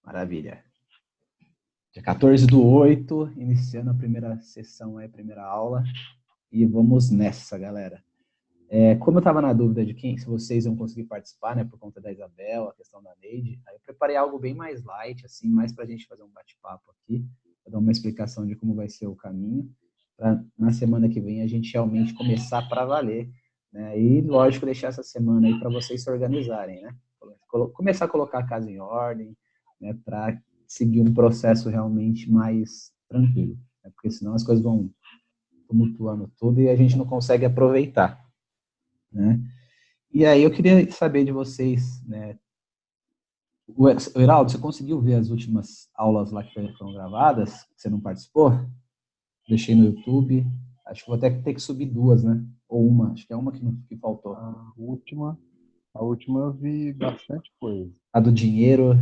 Maravilha. Dia 14/8, iniciando a primeira sessão aí, a primeira aula. E vamos nessa, galera. Como eu estava na dúvida de se vocês iam conseguir participar, né, por conta da Isabel, a questão da Neide, aí eu preparei algo bem mais light, assim, mais para a gente fazer um bate-papo aqui, para dar uma explicação de como vai ser o caminho, para na semana que vem a gente realmente começar para valer, né, e lógico deixar essa semana aí para vocês se organizarem, né, começar a colocar a casa em ordem, né, para seguir um processo realmente mais tranquilo, né, porque senão as coisas vão tumultuando tudo e a gente não consegue aproveitar, né? E aí eu queria saber de vocês, né? O Heraldo, você conseguiu ver as últimas aulas lá que foram gravadas? Você não participou? Deixei no YouTube. Acho que vou até ter que subir duas, né? Ou uma. Acho que é uma que faltou. A última eu vi bastante coisa. A do dinheiro.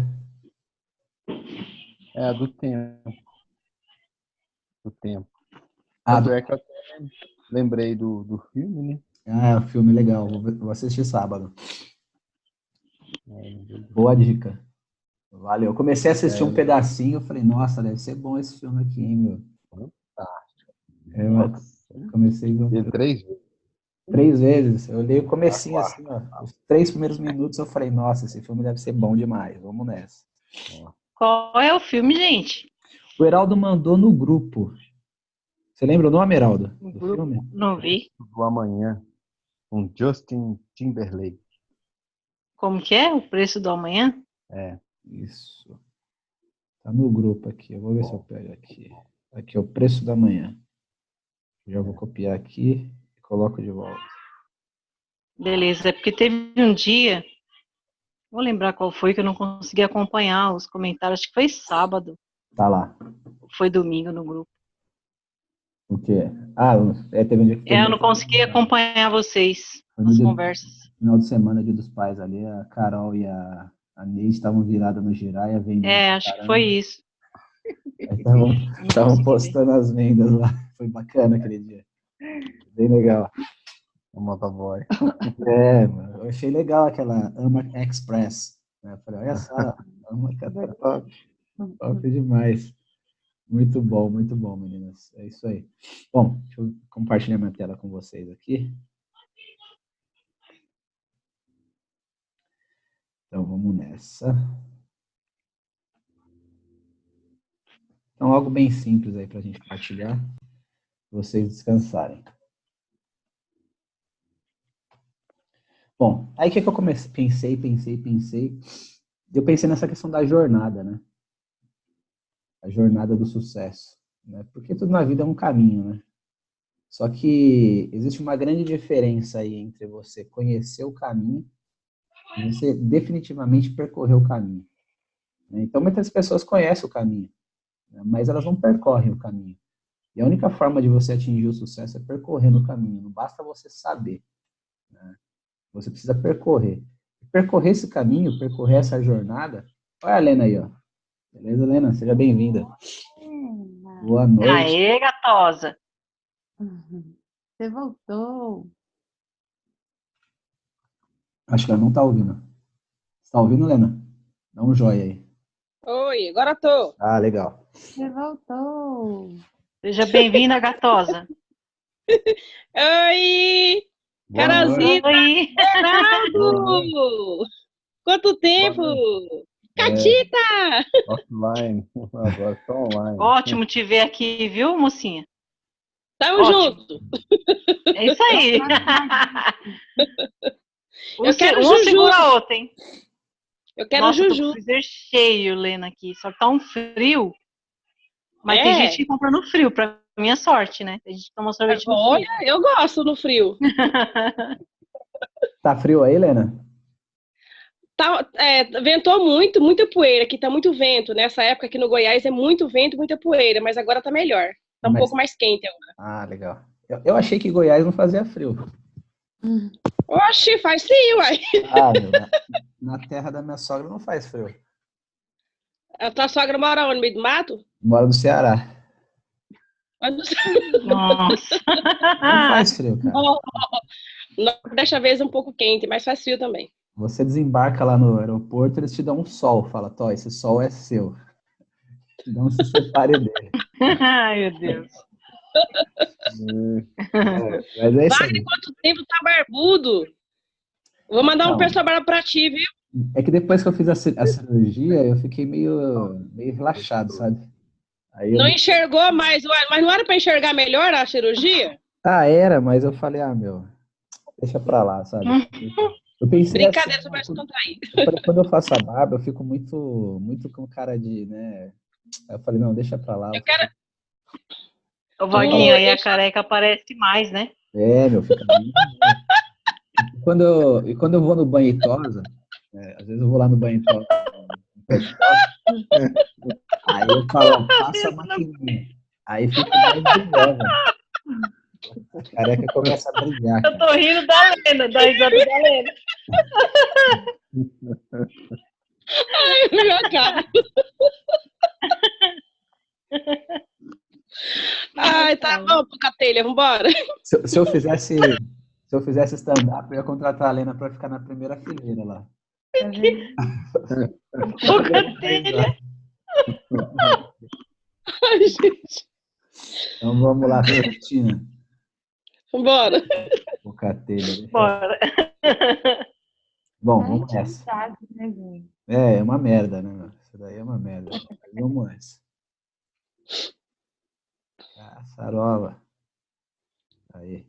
É a do tempo. Do tempo. A Tanto do... é que eu até lembrei do filme, né? Ah, filme legal. Vou assistir sábado. Boa dica. Valeu. Eu comecei a assistir um pedacinho, falei, nossa, deve ser bom esse filme aqui, hein, meu? Fantástico. Eu comecei E 3 vezes. 3 vezes. Eu olhei o comecinho assim, ó. Os 3 primeiros minutos eu falei, nossa, esse filme deve ser bom demais. Vamos nessa. Qual é o filme, gente? O Heraldo mandou no grupo. Você lembra o nome, Heraldo, do grupo? filme? Não vi. Do Amanhã, com Justin Timberlake. Como que é? O preço do amanhã? Isso. Tá no grupo aqui. Eu vou ver se eu pego aqui. Aqui é o preço da manhã. Já vou copiar aqui e coloco de volta. Beleza, é porque teve um dia, vou lembrar qual foi, que eu não consegui acompanhar os comentários, acho que foi sábado. Tá lá. Foi domingo no grupo. O quê? Ah, teve um dia que eu não consegui acompanhar vocês nas conversas. No final de semana, dia dos pais ali, a Carol e a Neide estavam viradas no Jiraya vendendo. Acho que foi isso. Estavam postando as vendas lá. Foi bacana aquele dia. Bem legal. O motoboy. Mano, eu achei legal aquela Ama Express. Né? Eu falei, olha só, Ama, cadê top? Top demais. Muito bom, meninas. É isso aí. Bom, deixa eu compartilhar minha tela com vocês aqui. Então, vamos nessa. Então, algo bem simples aí para a gente partilhar, vocês descansarem. Bom, aí o que eu pensei. Eu pensei nessa questão da jornada, né? A jornada do sucesso, né? Porque tudo na vida é um caminho, né? Só que existe uma grande diferença aí entre você conhecer o caminho e você definitivamente percorrer o caminho. Então, muitas pessoas conhecem o caminho, né? Mas elas não percorrem o caminho. E a única forma de você atingir o sucesso é percorrendo o caminho. Não basta você saber, né? Você precisa percorrer. Percorrer esse caminho, percorrer essa jornada. Olha a Lena aí, ó. Beleza, Lena? Seja bem-vinda. Boa noite. Aê, gatosa. Você voltou. Acho que ela não tá ouvindo. Você tá ouvindo, Lena? Dá um joia aí. Oi, agora tô. Ah, legal. Você voltou. Seja bem-vinda, gatosa. Oi! Carolzita! Oi! Heraldo! Quanto tempo! Catita! Offline. Agora tá online. Ótimo te ver aqui, viu, mocinha? Tamo junto! É isso aí! Eu quero um Juju. segura a outra, hein? Eu quero Nossa, Juju. tô com o freezer cheio, Lena, aqui. Só tá um frio. Mas tem gente que compra no frio, pra minha sorte, né? Tem gente que toma sorvete no frio. Olha, eu gosto no frio. Tá frio aí, Lena? Tá, ventou muito, muita poeira. Aqui tá muito vento. Nessa época aqui no Goiás é muito vento, muita poeira. Mas agora tá melhor. Tá um pouco mais quente agora. Ah, legal. Eu achei que Goiás não fazia frio. Oxi, faz sim, uai. Ah, meu, na terra da minha sogra não faz frio. A tua sogra mora onde? No meio do mato? Mora no Ceará. Nossa. Não faz frio, cara. Desta vez é um pouco quente, mas faz frio também. Você desembarca lá no aeroporto, eles te dão um sol. Fala, Tó, esse sol é seu. Não se separe dele. Ai, meu Deus. Mas é isso Vai, aí. quanto tempo tá barbudo? Vou mandar um Não. pessoal barba pra ti, viu? É que depois que eu fiz a cirurgia, eu fiquei meio relaxado, sabe? Aí eu Não não... enxergou mais, mas não era pra enxergar melhor a cirurgia? Era, mas eu falei, meu, deixa pra lá, sabe? Eu pensei assim, Brincadeira, só pra descontrair. quando eu faço a barba, eu fico muito com cara de, né? Aí eu falei, não, deixa pra lá. Eu quero. Ô, Vaguinho, aí a careca aparece mais, né? Meu, fica bem. Quando eu vou no banho e tosa, às vezes eu vou lá no banho e tosa, no pet shop, aí eu falo, ó, passa a maquininha. Aí fica mais brilhosa. A careca começa a brilhar, Eu cara. tô rindo da Lena, da risada da Lena. Ai, meu cara. Ai, tá bom, Pocatelha, vambora. Se eu fizesse stand-up, eu ia contratar a Lena pra ficar na primeira fileira lá. Tá vendo? Pocatelha. Ai, gente. Então vamos lá, Cristina. Vambora. Bocatelha. Bora. Bom, A vamos gente não nessa. sabe, né, gente? É uma merda, né? Isso daí é uma merda. Mas vamos nessa. Caçarola. Aí.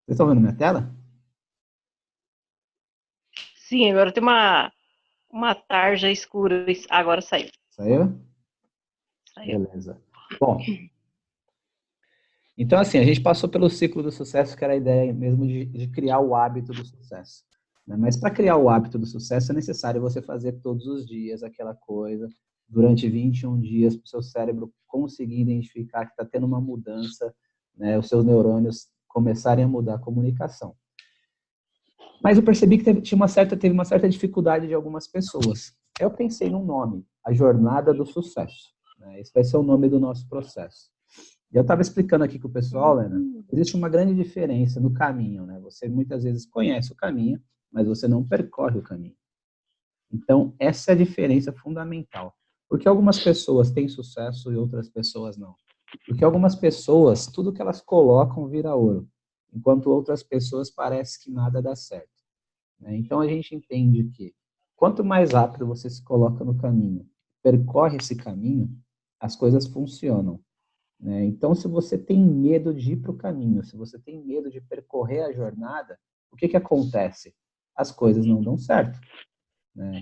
Vocês estão vendo minha tela? Sim, agora tem uma tarja escura. Agora saiu. Saiu? Saiu. Beleza. Bom, então assim, a gente passou pelo ciclo do sucesso, que era a ideia mesmo de criar o hábito do sucesso. Né? Mas para criar o hábito do sucesso é necessário você fazer todos os dias aquela coisa, durante 21 dias, para o seu cérebro conseguir identificar que está tendo uma mudança, né? Os seus neurônios começarem a mudar a comunicação. Mas eu percebi que teve uma certa dificuldade de algumas pessoas. Eu pensei num nome, a Jornada do Sucesso. Né? Esse vai ser o nome do nosso processo. E eu estava explicando aqui com o pessoal, Lena, existe uma grande diferença no caminho. Né? Você muitas vezes conhece o caminho, mas você não percorre o caminho. Então, essa é a diferença fundamental. Porque algumas pessoas têm sucesso e outras pessoas não. Porque algumas pessoas, tudo que elas colocam vira ouro, enquanto outras pessoas parece que nada dá certo. Então, a gente entende que quanto mais rápido você se coloca no caminho, percorre esse caminho, as coisas funcionam. Então, se você tem medo de ir para o caminho, se você tem medo de percorrer a jornada, o que acontece? As coisas não dão certo.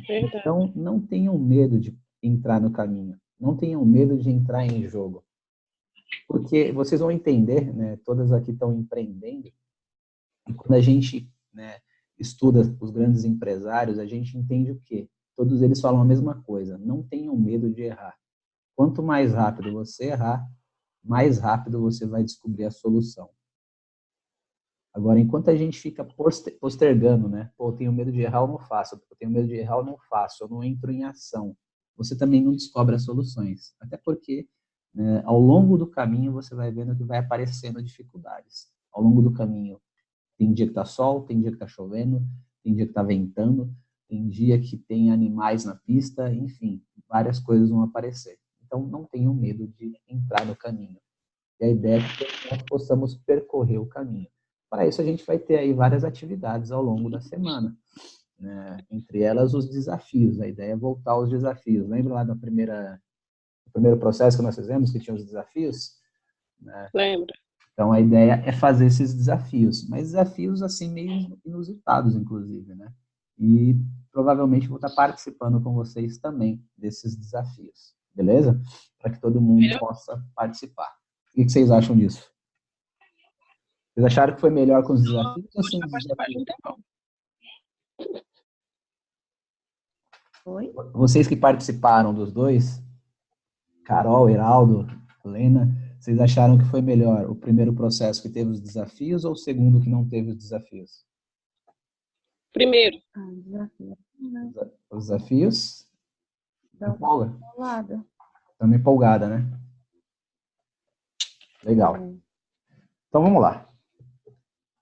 Então, não tenham medo de entrar no caminho, não tenham medo de entrar em jogo. Porque vocês vão entender, né, todas aqui estão empreendendo, e quando a gente estuda os grandes empresários, a gente entende o quê? Todos eles falam a mesma coisa, não tenham medo de errar. Quanto mais rápido você errar, mais rápido você vai descobrir a solução. Agora, enquanto a gente fica postergando, né? Pô, eu tenho medo de errar, eu não faço. Eu tenho medo de errar, eu não faço. Eu não entro em ação. Você também não descobre as soluções. Até porque, né, ao longo do caminho, você vai vendo que vai aparecendo dificuldades. Ao longo do caminho, tem dia que tá sol, tem dia que tá chovendo, tem dia que tá ventando, tem dia que tem animais na pista, enfim, várias coisas vão aparecer. Então, não tenham medo de entrar no caminho. E a ideia é que nós possamos percorrer o caminho. Para isso, a gente vai ter aí várias atividades ao longo da semana. Né? Entre elas, os desafios. A ideia é voltar aos desafios. Lembra lá do primeiro processo que nós fizemos, que tinha os desafios? Né? Lembra. Então, a ideia é fazer esses desafios. Mas desafios, assim, meio inusitados, inclusive. Né? E provavelmente vou estar participando com vocês também desses desafios. Beleza? Para que todo mundo possa participar. O que vocês acham disso? Vocês acharam que foi melhor com os desafios ou sem os desafios? Foi? Vocês que participaram dos dois, Carol, Heraldo, Lena, vocês acharam que foi melhor o primeiro processo que teve os desafios ou o segundo que não teve os desafios? Primeiro. Desafio. Os desafios? Empolga. Lado. Estamos empolgada, né? Legal. Então vamos lá.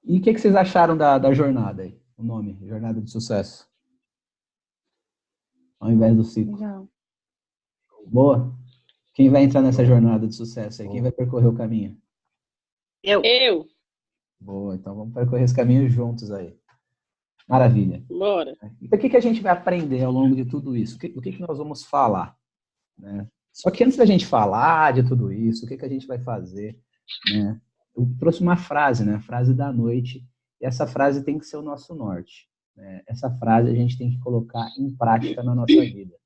E o que vocês acharam da jornada aí? o nome, Jornada de Sucesso. Ao invés do ciclo. Legal. Boa. Quem vai entrar nessa jornada de sucesso aí? Quem vai percorrer o caminho? Eu. Boa, então vamos percorrer esse caminho juntos aí. Maravilha. Bora. Então, o que a gente vai aprender ao longo de tudo isso? O que nós vamos falar? Né? Só que antes da gente falar de tudo isso, o que a gente vai fazer? Né? Eu trouxe uma frase, né? A frase da noite, e essa frase tem que ser o nosso norte. Né? Essa frase a gente tem que colocar em prática na nossa vida.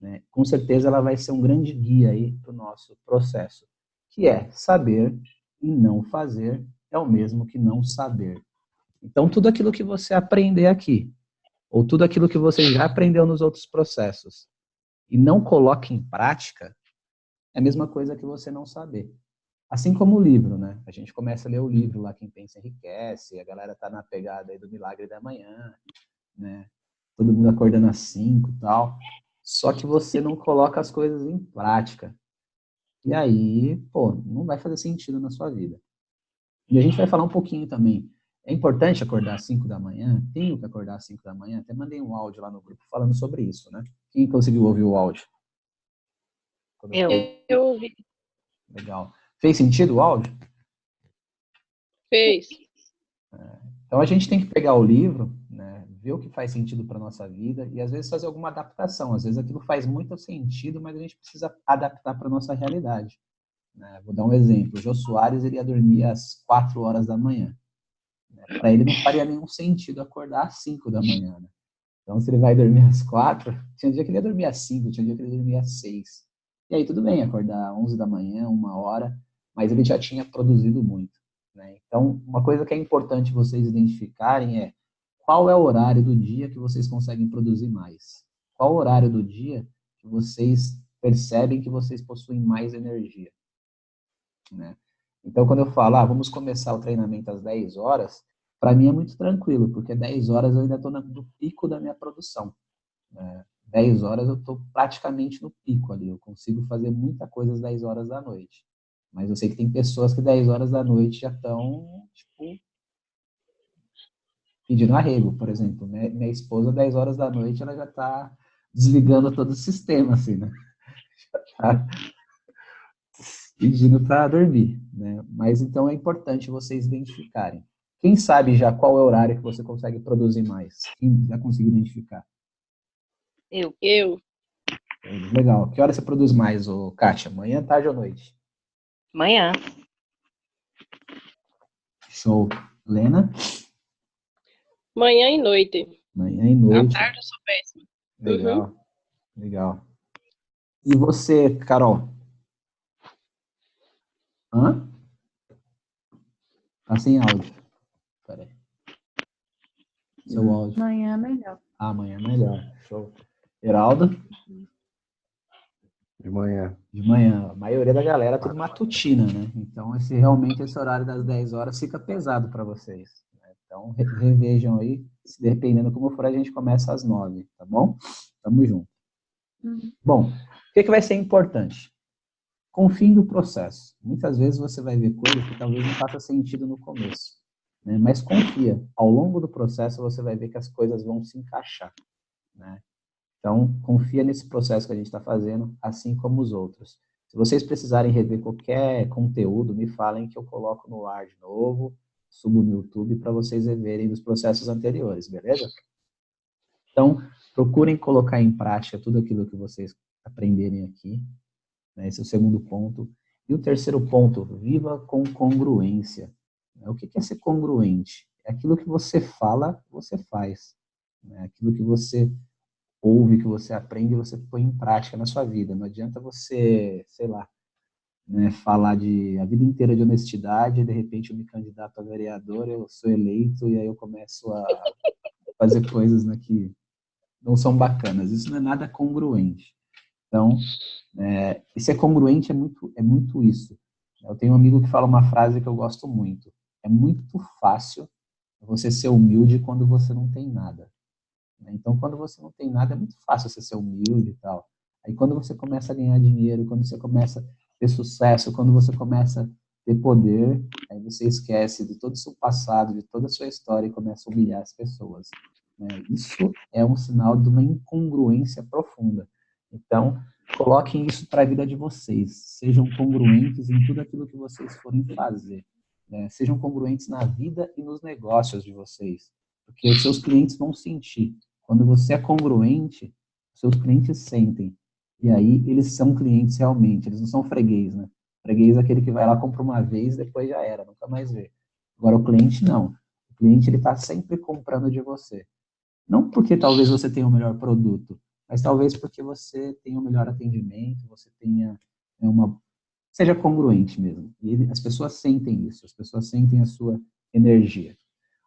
Né? Com certeza ela vai ser um grande guia aí para o nosso processo, que é saber e não fazer é o mesmo que não saber. Então, tudo aquilo que você aprender aqui, ou tudo aquilo que você já aprendeu nos outros processos, e não coloque em prática, é a mesma coisa que você não saber. Assim como o livro, né? A gente começa a ler o livro lá, Quem Pensa Enriquece, a galera tá na pegada aí do Milagre da Manhã, né? Todo mundo acordando às 5 e tal. Só que você não coloca as coisas em prática. E aí, pô, não vai fazer sentido na sua vida. E a gente vai falar um pouquinho também. É importante acordar às 5 da manhã? Tenho que acordar às 5 da manhã? Até mandei um áudio lá no grupo falando sobre isso, né? Quem conseguiu ouvir o áudio? Eu ouvi. Legal. Fez sentido o áudio? Fez. Então a gente tem que pegar o livro, né, ver o que faz sentido para nossa vida e às vezes fazer alguma adaptação. Às vezes aquilo faz muito sentido, mas a gente precisa adaptar para nossa realidade. Né? Vou dar um exemplo. O Jô Soares iria dormir às 4 horas da manhã. Para ele não faria nenhum sentido acordar às 5 da manhã. Né? Então se ele vai dormir às 4, tinha dia que ele ia dormir às 5, tinha dia que ele ia dormir às 6. E aí tudo bem, acordar às 11 da manhã, 1 hora, mas ele já tinha produzido muito. Né? Então, uma coisa que é importante vocês identificarem é qual é o horário do dia que vocês conseguem produzir mais. Qual o horário do dia que vocês percebem que vocês possuem mais energia. Né? Então, quando eu falo, vamos começar o treinamento às 10 horas, para mim é muito tranquilo, porque 10 horas eu ainda estou no pico da minha produção. 10 horas eu estou praticamente no pico ali, eu consigo fazer muita coisa às 10 horas da noite. Mas eu sei que tem pessoas que 10 horas da noite já estão, tipo, pedindo arrego, por exemplo. Minha esposa, 10 horas da noite, ela já está desligando todo o sistema, assim, né? Já está pedindo para dormir, né? Mas então é importante vocês identificarem. Quem sabe já qual é o horário que você consegue produzir mais? Quem já conseguiu identificar? Eu. Legal. Que hora você produz mais, Kátia? Manhã, tarde ou noite? Manhã. Show. Lena? Manhã e noite. Manhã e noite. À tarde eu sou péssima. Legal. Legal. E você, Carol? Hã? Tá sem áudio. Peraí. Seu áudio. Amanhã é melhor. Amanhã é melhor. Show. Heraldo? De manhã. De manhã. A maioria da galera é tudo matutina, né? Então, realmente esse horário das 10 horas fica pesado para vocês. Né? Então, revejam aí. Se dependendo como for, a gente começa às 9, tá bom? Tamo junto. Bom, o que vai ser importante? Confie no processo. Muitas vezes você vai ver coisas que talvez não faça sentido no começo. Né? Mas confia. Ao longo do processo, você vai ver que as coisas vão se encaixar. Né? Então, confia nesse processo que a gente está fazendo, assim como os outros. Se vocês precisarem rever qualquer conteúdo, me falem que eu coloco no ar de novo, subo no YouTube para vocês reverem os processos anteriores, beleza? Então, procurem colocar em prática tudo aquilo que vocês aprenderem aqui. Né? Esse é o segundo ponto. E o terceiro ponto, viva com congruência. O que é ser congruente? É aquilo que você fala, você faz. Né? Aquilo que você ouve, que você aprende, você põe em prática na sua vida. Não adianta você, sei lá, né, falar a vida inteira de honestidade e de repente eu me candidato a vereador, eu sou eleito e aí eu começo a fazer coisas, né, que não são bacanas. Isso não é nada congruente. Então, e ser congruente é muito isso. Eu tenho um amigo que fala uma frase que eu gosto muito. É muito fácil você ser humilde quando você não tem nada. Então, quando você não tem nada, é muito fácil você ser humilde e tal. Aí, quando você começa a ganhar dinheiro, quando você começa a ter sucesso, quando você começa ter poder, aí você esquece de todo o seu passado, de toda a sua história e começa a humilhar as pessoas, né? Isso é um sinal de uma incongruência profunda. Então, coloquem isso para a vida de vocês. Sejam congruentes em tudo aquilo que vocês forem fazer, né? Sejam congruentes na vida e nos negócios de vocês, porque os seus clientes vão sentir. Quando você é congruente, os seus clientes sentem. E aí, eles são clientes realmente, eles não são freguês, né? Freguês é aquele que vai lá, compra uma vez, depois já era, nunca mais vê. Agora, o cliente não. O cliente, ele está sempre comprando de você. Não porque talvez você tenha o melhor produto, mas talvez porque você tenha o melhor atendimento, você tenha seja congruente mesmo. E as pessoas sentem isso, as pessoas sentem a sua energia.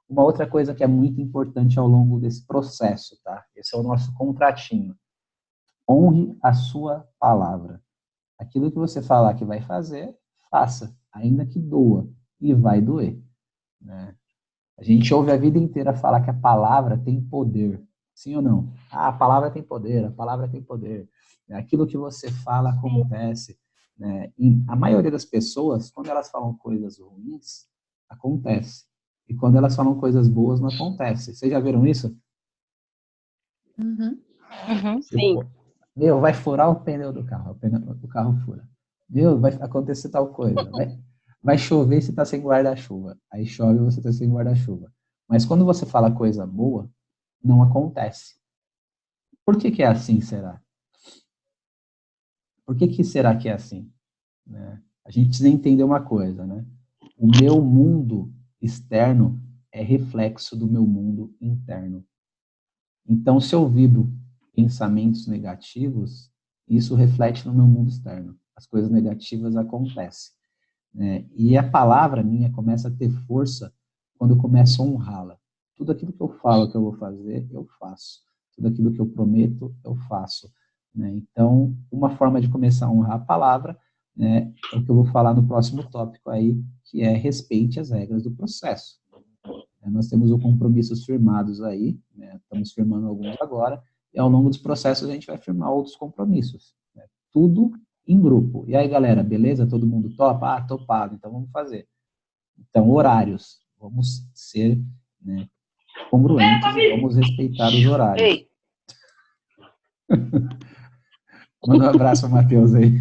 Uma outra coisa que é muito importante ao longo desse processo, tá? Esse é o nosso contratinho. Honre a sua palavra. Aquilo que você falar que vai fazer, faça, ainda que doa, e vai doer, né? A gente ouve a vida inteira falar que a palavra tem poder, sim ou não? Ah, a palavra tem poder, a palavra tem poder. Aquilo que você fala acontece, né? E a maioria das pessoas, quando elas falam coisas ruins, acontece. E quando elas falam coisas boas, não acontece. Vocês já viram isso? Sim. Meu, vai furar o pneu do carro, o pneu do carro fura. Meu, vai acontecer tal coisa. Vai chover se tá sem guarda-chuva. Aí chove e você tá sem guarda-chuva. Mas quando você fala coisa boa, não acontece. Por que que é assim, será? Por que que será que é assim? Né? A gente precisa entender uma coisa, né? O meu mundo externo é reflexo do meu mundo interno. Então, se eu vibro pensamentos negativos, isso reflete no meu mundo externo. As coisas negativas acontecem, né? E a palavra minha começa a ter força quando eu começo a honrá-la. Tudo aquilo que eu falo que eu vou fazer, eu faço. Tudo aquilo que eu prometo, eu faço, né? Então, uma forma de começar a honrar a palavra, né, é o que eu vou falar no próximo tópico aí, que é respeite as regras do processo. Nós temos os compromissos firmados aí, né? Estamos firmando alguns agora, e ao longo dos processos a gente vai firmar outros compromissos, né? Tudo em grupo. E aí, galera, beleza? Todo mundo topa? Ah, topado, então vamos fazer. Então, horários. Vamos ser, né, congruentes e vamos respeitar os horários. Ei, Manda um abraço ao Matheus aí.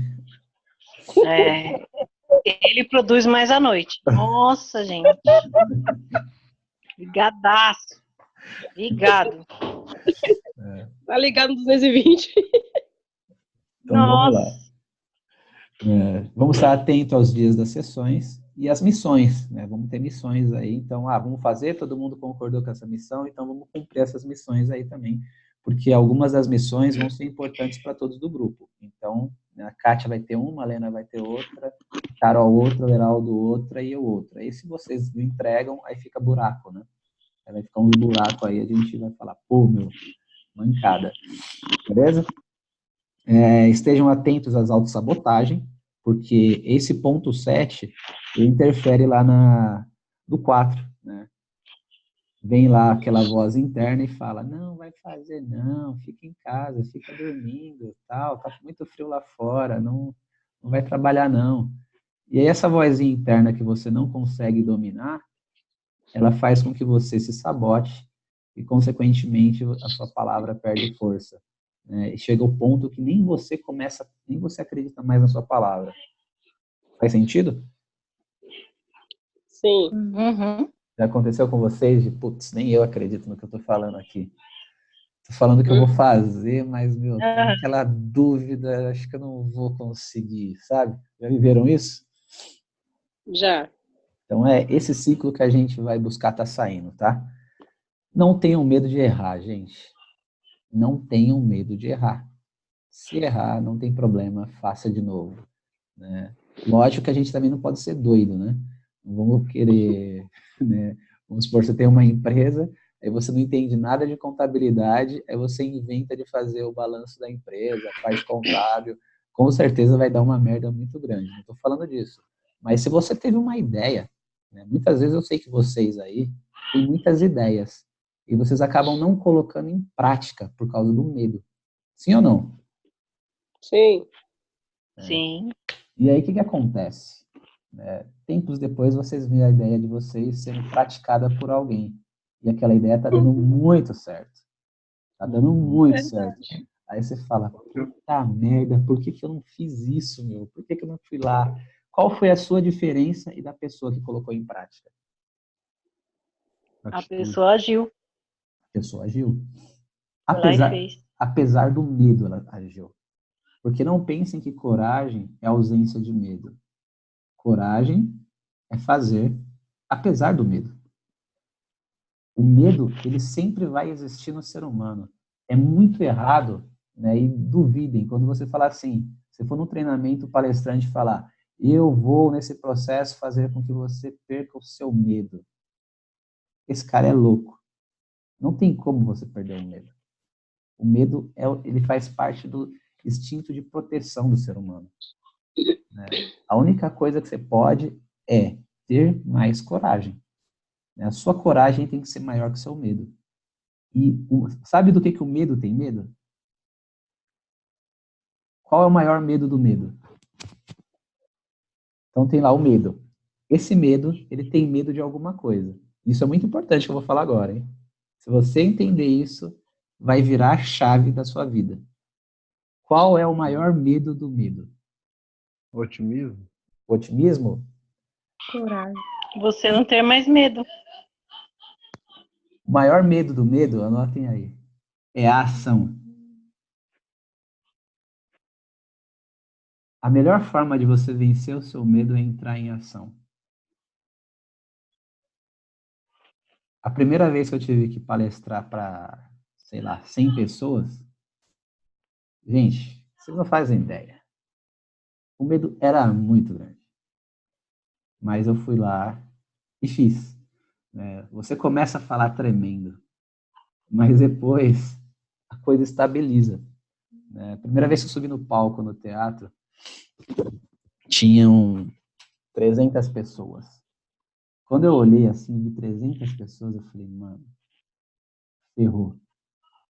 ele produz mais à noite. Nossa, gente. Ligadaço. Ligado. Tá ligado no 220. Então, vamos lá. Nossa. Vamos estar atento aos dias das sessões e às missões, né? Vamos ter missões aí, então, vamos fazer, todo mundo concordou com essa missão, então vamos cumprir essas missões aí também, porque algumas das missões vão ser importantes para todos do grupo. Então, a Kátia vai ter uma, a Lena vai ter outra, Carol outra, o Heraldo outra e eu outra. Aí, se vocês não entregam, aí fica buraco, né? Aí vai ficar um buraco aí, a gente vai falar, pô, meu, mancada. Beleza? Estejam atentos às autossabotagens, porque esse ponto 7 ele interfere lá no 4, né? Vem lá aquela voz interna e fala, não, vai fazer não, fica em casa, fica dormindo, tal, tá muito frio lá fora, não vai trabalhar não. E aí essa vozinha interna que você não consegue dominar, ela faz com que você se sabote e, consequentemente, a sua palavra perde força. E chega ao ponto que nem você acredita mais na sua palavra. Faz sentido? Sim. Uhum. Já aconteceu com vocês de, putz, nem eu acredito no que eu tô falando aqui. Tô falando que eu vou fazer, mas, meu, tem aquela dúvida, acho que eu não vou conseguir, sabe? Já viveram isso? Já. Então, é esse ciclo que a gente vai buscar tá saindo, tá? Não tenham medo de errar, gente. Não tenham medo de errar. Se errar, não tem problema, faça de novo, né? Lógico que a gente também não pode ser doido, né? Não vamos querer, né? Vamos supor, você tem uma empresa, aí você não entende nada de contabilidade, aí você inventa de fazer o balanço da empresa, faz contábil, com certeza vai dar uma merda muito grande. Não estou falando disso. Mas se você teve uma ideia, né? Muitas vezes eu sei que vocês aí têm muitas ideias, e vocês acabam não colocando em prática por causa do medo. Sim ou não? Sim. Sim. E aí, o que acontece? Tempos depois, vocês veem a ideia de vocês sendo praticada por alguém. E aquela ideia está dando muito certo. Está dando muito certo. Aí você fala, puta merda, por que eu não fiz isso, meu? Por que eu não fui lá? Qual foi a sua diferença e da pessoa que colocou em prática? A pessoa agiu. A pessoa agiu. Foi lá e fez. Apesar do medo, ela agiu. Porque não pensem que coragem é ausência de medo. Coragem é fazer apesar do medo. O medo, ele sempre vai existir no ser humano. É muito errado, né? E duvidem, quando você falar assim, se for num treinamento, o palestrante falar, eu vou nesse processo fazer com que você perca o seu medo. Esse cara é louco. Não tem como você perder o medo. O medo, ele faz parte do instinto de proteção do ser humano. Né? A única coisa que você pode é ter mais coragem. A sua coragem tem que ser maior que o seu medo. E sabe do que o medo tem medo? Qual é o maior medo do medo? Então tem lá o medo. Esse medo, ele tem medo de alguma coisa. Isso é muito importante que eu vou falar agora, hein? Se você entender isso, vai virar a chave da sua vida. Qual é o maior medo do medo? Otimismo? Otimismo? Coragem. Você não ter mais medo. O maior medo do medo, anotem aí, é a ação. A melhor forma de você vencer o seu medo é entrar em ação. A primeira vez que eu tive que palestrar para, 100 pessoas, gente, vocês não fazem ideia. O medo era muito grande. Mas eu fui lá e fiz. Você começa a falar tremendo, mas depois a coisa estabiliza. A primeira vez que eu subi no palco no teatro, tinham 300 pessoas. Quando eu olhei assim, vi 300 pessoas, eu falei, mano, ferrou.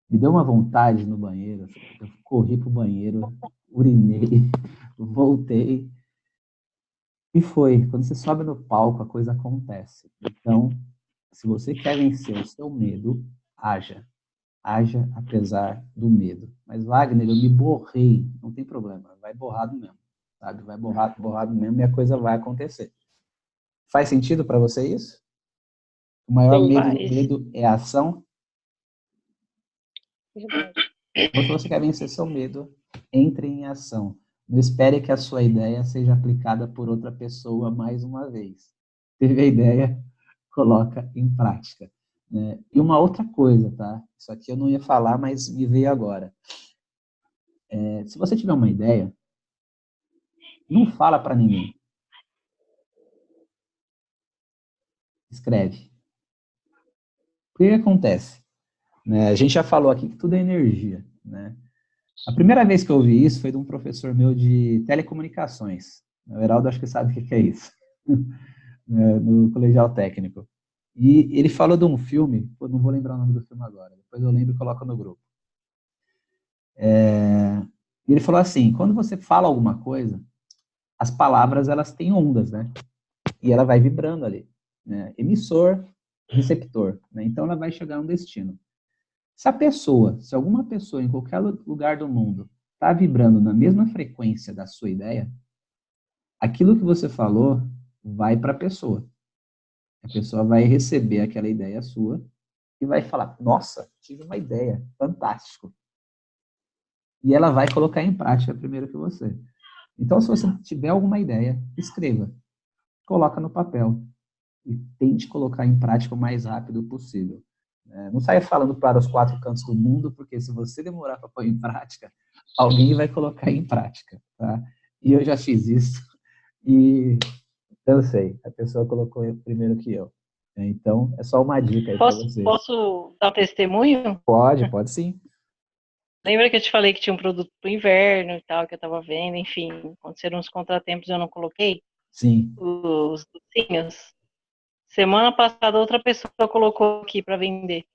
Me deu uma vontade no banheiro, eu corri pro banheiro, urinei, voltei, e foi. Quando você sobe no palco, a coisa acontece. Então, se você quer vencer o seu medo, haja. Haja apesar do medo. Mas, Wagner, eu me borrei. Não tem problema, vai borrado mesmo. Sabe? Vai borrado mesmo e a coisa vai acontecer. Faz sentido para você isso? O maior medo do medo é a ação? Então, se você quer vencer seu medo, entre em ação. Não espere que a sua ideia seja aplicada por outra pessoa mais uma vez. Teve a ideia, coloca em prática. E uma outra coisa, tá? Isso aqui eu não ia falar, mas me veio agora. Se você tiver uma ideia, não fala para ninguém. Escreve. O que acontece? A gente já falou aqui que tudo é energia, né? A primeira vez que eu ouvi isso foi de um professor meu de telecomunicações. O Heraldo acho que sabe o que é isso. No colegial técnico. E ele falou de um filme, não vou lembrar o nome do filme agora, depois eu lembro e coloco no grupo. Ele falou assim, quando você fala alguma coisa, as palavras elas têm ondas, né? E ela vai vibrando ali. Né? Emissor, receptor. Né? Então ela vai chegar a um destino. Se alguma pessoa em qualquer lugar do mundo está vibrando na mesma frequência da sua ideia, aquilo que você falou vai para a pessoa. A pessoa vai receber aquela ideia sua e vai falar, nossa, tive uma ideia, fantástico. E ela vai colocar em prática primeiro que você. Então, se você tiver alguma ideia, escreva. Coloca no papel. E tente colocar em prática o mais rápido possível. Não saia falando para os 4 cantos do mundo, porque se você demorar para pôr em prática, alguém vai colocar em prática. Tá? E eu já fiz isso. E eu sei, a pessoa colocou primeiro que eu. Então, é só uma dica aí para você. Posso dar um testemunho? Pode sim. Lembra que eu te falei que tinha um produto para o inverno e tal, que eu estava vendo, enfim, aconteceram uns contratempos e eu não coloquei? Sim. Os docinhos. Semana passada outra pessoa colocou aqui para vender.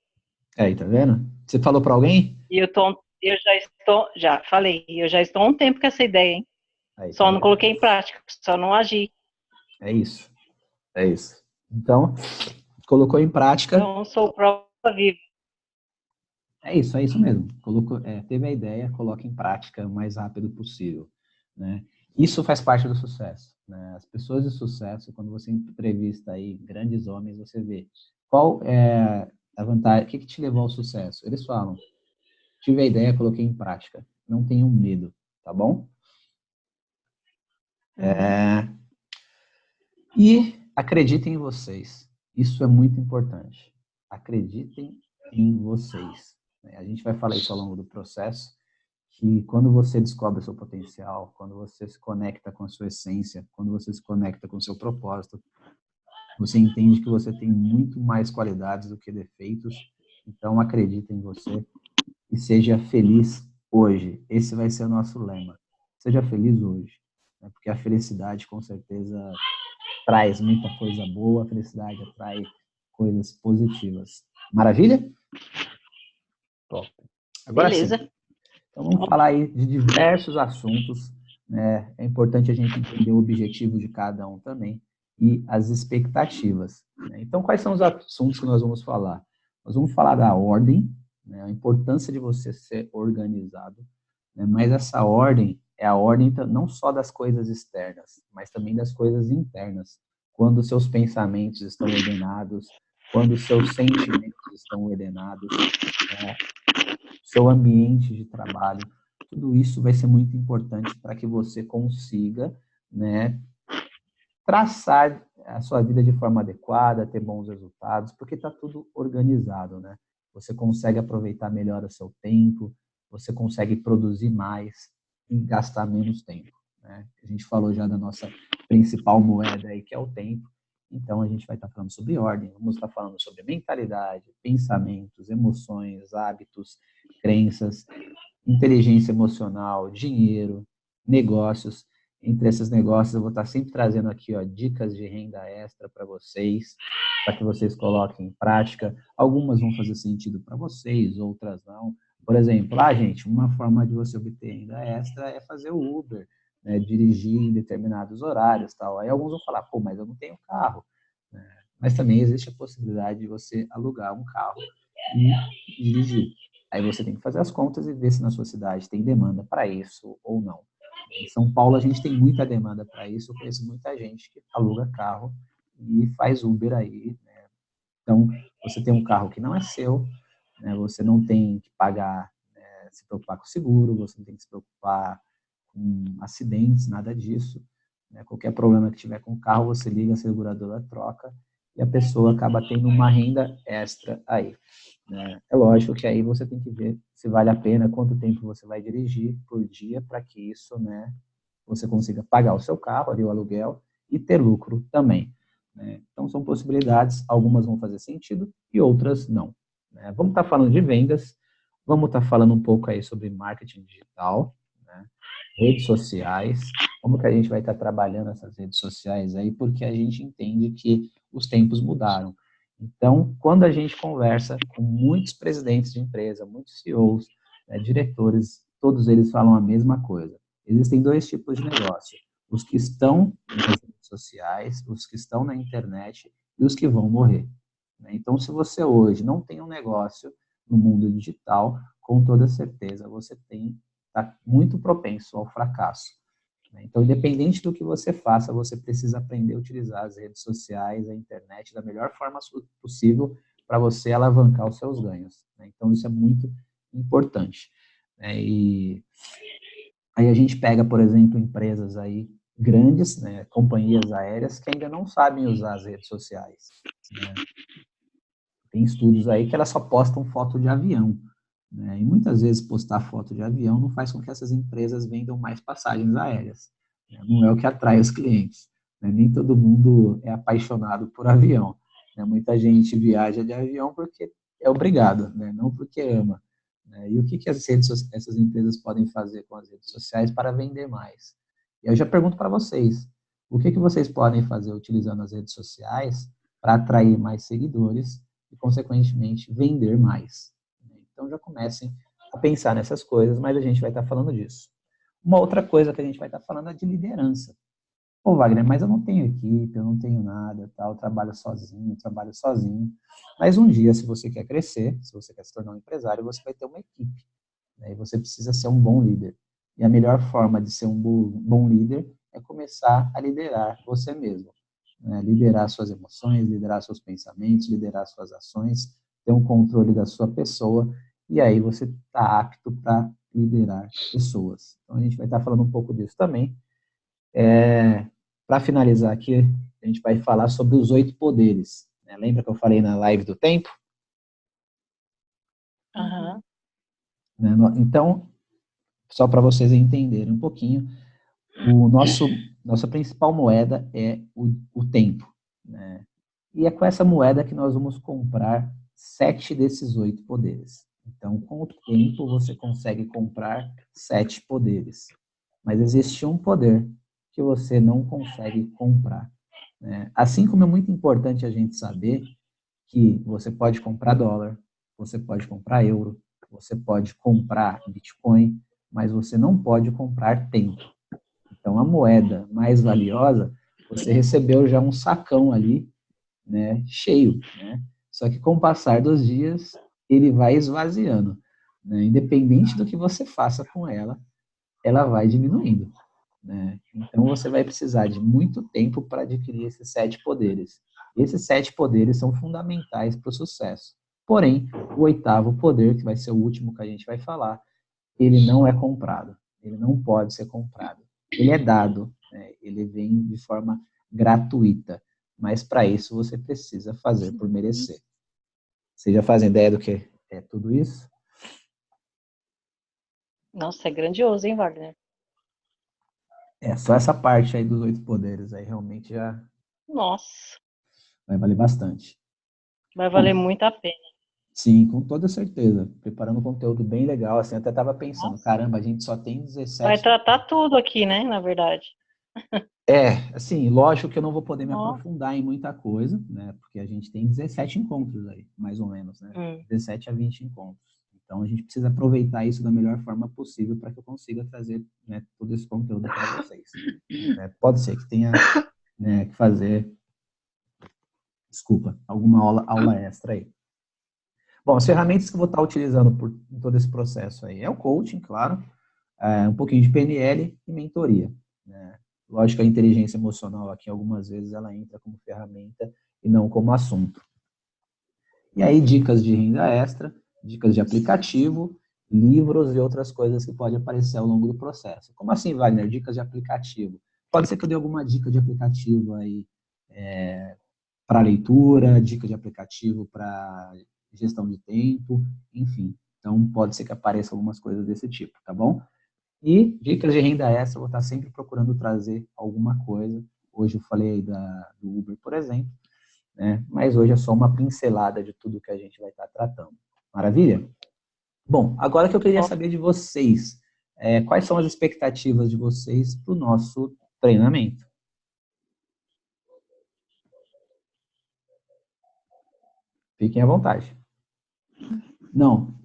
Aí, tá vendo? Você falou para alguém? E já falei, eu já estou há um tempo com essa ideia, hein? Aí, Só tá não coloquei em prática, só não agi. É isso. É isso. Então, colocou em prática. Então, sou prova viva. É isso mesmo. Colocou, teve a ideia, coloca em prática o mais rápido possível, né? Isso faz parte do sucesso, né? As pessoas de sucesso, quando você entrevista aí grandes homens, você vê qual é a vantagem, o que te levou ao sucesso? Eles falam, tive a ideia, coloquei em prática. Não tenham medo, tá bom? E acreditem em vocês. Isso é muito importante. Acreditem em vocês. A gente vai falar isso ao longo do processo, que quando você descobre o seu potencial, quando você se conecta com a sua essência, quando você se conecta com o seu propósito, você entende que você tem muito mais qualidades do que defeitos. Então, acredite em você e seja feliz hoje. Esse vai ser o nosso lema. Seja feliz hoje, né? Porque a felicidade, com certeza, traz muita coisa boa, a felicidade atrai coisas positivas. Maravilha? Top. Agora sim. Beleza. Então vamos falar aí de diversos assuntos, né? É importante a gente entender o objetivo de cada um também e as expectativas, né? Então, quais são os assuntos que nós vamos falar? Nós vamos falar da ordem, né? A importância de você ser organizado, né? Mas essa ordem é a ordem não só das coisas externas, mas também das coisas internas. Quando os seus pensamentos estão ordenados, quando os seus sentimentos estão ordenados, né? Seu ambiente de trabalho, tudo isso vai ser muito importante para que você consiga, né, traçar a sua vida de forma adequada, ter bons resultados, porque está tudo organizado, né? Você consegue aproveitar melhor o seu tempo, você consegue produzir mais e gastar menos tempo, né? A gente falou já da nossa principal moeda aí, que é o tempo. Então, a gente vai estar falando sobre ordem, vamos estar falando sobre mentalidade, pensamentos, emoções, hábitos, crenças, inteligência emocional, dinheiro, negócios. Entre esses negócios, eu vou estar sempre trazendo aqui, ó, dicas de renda extra para vocês, para que vocês coloquem em prática. Algumas vão fazer sentido para vocês, outras não. Por exemplo, gente, uma forma de você obter renda extra é fazer o Uber, né, dirigir em determinados horários, tal. Aí alguns vão falar, pô, mas eu não tenho carro, né? Mas também existe a possibilidade de você alugar um carro e dirigir. Aí você tem que fazer as contas e ver se na sua cidade tem demanda para isso ou não. Em São Paulo, a gente tem muita demanda para isso. Eu conheço muita gente que aluga carro e faz Uber aí, né? Então, você tem um carro que não é seu, né? Você não tem que pagar, se preocupar com seguro, você não tem que se preocupar com acidentes, nada disso, né? Qualquer problema que tiver com o carro, você liga, a seguradora troca e a pessoa acaba tendo uma renda extra aí, né? É lógico que aí você tem que ver se vale a pena, quanto tempo você vai dirigir por dia para que isso, né, você consiga pagar o seu carro, ali o aluguel, e ter lucro também, né? Então, são possibilidades, algumas vão fazer sentido e outras não, né? Vamos estar falando de vendas, vamos estar falando um pouco aí sobre marketing digital, né, redes sociais, como que a gente vai estar trabalhando essas redes sociais aí, porque a gente entende que os tempos mudaram. Então, quando a gente conversa com muitos presidentes de empresa, muitos CEOs, né, diretores, todos eles falam a mesma coisa. Existem dois tipos de negócio: os que estão nas redes sociais, os que estão na internet e os que vão morrer, né? Então, se você hoje não tem um negócio no mundo digital, com toda certeza você está muito propenso ao fracasso, né? Então, independente do que você faça, você precisa aprender a utilizar as redes sociais, a internet, da melhor forma possível para você alavancar os seus ganhos, né? Então, isso é muito importante, né? E aí a gente pega, por exemplo, empresas aí grandes, né, companhias aéreas que ainda não sabem usar as redes sociais, né? Tem estudos aí que elas só postam foto de avião, né? E muitas vezes postar foto de avião não faz com que essas empresas vendam mais passagens aéreas, né? Não é o que atrai os clientes, né? Nem todo mundo é apaixonado por avião, né? Muita gente viaja de avião porque é obrigado, né? Não porque ama, né? E o que essas empresas podem fazer com as redes sociais para vender mais? E eu já pergunto para vocês, o que vocês podem fazer utilizando as redes sociais para atrair mais seguidores e, consequentemente, vender mais? Então, já comecem a pensar nessas coisas, mas a gente vai estar falando disso. Uma outra coisa que a gente vai estar falando é de liderança, Pô, Wagner, mas eu não tenho equipe, eu não tenho nada, tal, eu trabalho sozinho. Mas um dia, se você quer crescer, se você quer se tornar um empresário, você vai ter uma equipe, né? E você precisa ser um bom líder. E a melhor forma de ser um bom líder é começar a liderar você mesmo, né? Liderar suas emoções, liderar seus pensamentos, liderar suas ações, ter um controle da sua pessoa, e aí você está apto para liderar pessoas. Então, a gente vai estar falando um pouco disso também. Para finalizar aqui, a gente vai falar sobre os 8 poderes, né? Lembra que eu falei na live do tempo? Aham. Né? Então, só para vocês entenderem um pouquinho, nossa principal moeda é o tempo, né? E é com essa moeda que nós vamos comprar 7 desses 8 poderes. Então, com o tempo, você consegue comprar 7 poderes. Mas existe um poder que você não consegue comprar, né? Assim como é muito importante a gente saber que você pode comprar dólar, você pode comprar euro, você pode comprar Bitcoin, mas você não pode comprar tempo. Então, a moeda mais valiosa, você recebeu já um sacão ali, né, cheio, né? Só que com o passar dos dias, ele vai esvaziando, né? Independente do que você faça com ela, ela vai diminuindo, né? Então você vai precisar de muito tempo para adquirir esses 7 poderes. Esses 7 poderes são fundamentais para o sucesso. Porém, o 8º poder, que vai ser o último que a gente vai falar, ele não é comprado. Ele não pode ser comprado. Ele é dado, né? Ele vem de forma gratuita. Mas para isso você precisa fazer por merecer. Vocês já fazem ideia do que é tudo isso? Nossa, é grandioso, hein, Wagner? Só essa parte aí dos 8 poderes aí realmente já Nossa, vai valer bastante. vai valer Bom, muito a pena. sim, com toda certeza. Preparando um conteúdo bem legal, assim, até estava pensando, Nossa. caramba, a gente só tem Vai 17. tratar tudo aqui, né, na verdade. Assim, lógico que eu não vou poder me Ó. aprofundar em muita coisa, né? Porque a gente tem 17 encontros aí, mais ou menos, né? 17 a 20 encontros. Então a gente precisa aproveitar isso da melhor forma possível para que eu consiga trazer, né, todo esse conteúdo para vocês. Né? Pode ser que tenha, né, que fazer, desculpa, alguma aula extra aí. Bom, as ferramentas que eu vou estar utilizando em todo esse processo aí é o coaching, claro, um pouquinho de PNL e mentoria, né? Lógico, a inteligência emocional aqui, algumas vezes, ela entra como ferramenta e não como assunto. E aí, dicas de renda extra, dicas de aplicativo, livros e outras coisas que podem aparecer ao longo do processo. Como assim, Wagner? Dicas de aplicativo. Pode ser que eu dê alguma dica de aplicativo aí para leitura, dica de aplicativo para gestão de tempo, enfim. Então, pode ser que apareça algumas coisas desse tipo, tá bom? E dicas de renda extra, eu vou estar sempre procurando trazer alguma coisa. Hoje eu falei aí do Uber, por exemplo, né? Mas hoje é só uma pincelada de tudo que a gente vai estar tratando. Maravilha? Bom, agora que eu queria saber de vocês, quais são as expectativas de vocês para o nosso treinamento? Fiquem à vontade. Não,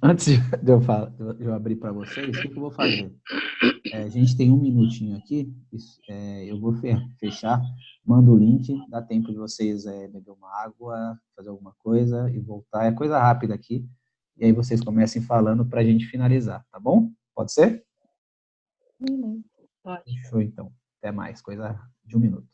antes de eu abrir para vocês, o que eu vou fazer? A gente tem um minutinho aqui, eu vou fechar, mando o link, dá tempo de vocês beber uma água, fazer alguma coisa e voltar. É coisa rápida aqui, e aí vocês comecem falando para a gente finalizar, tá bom? Pode ser? Pode. Fechou, então. Até mais, coisa de um minuto.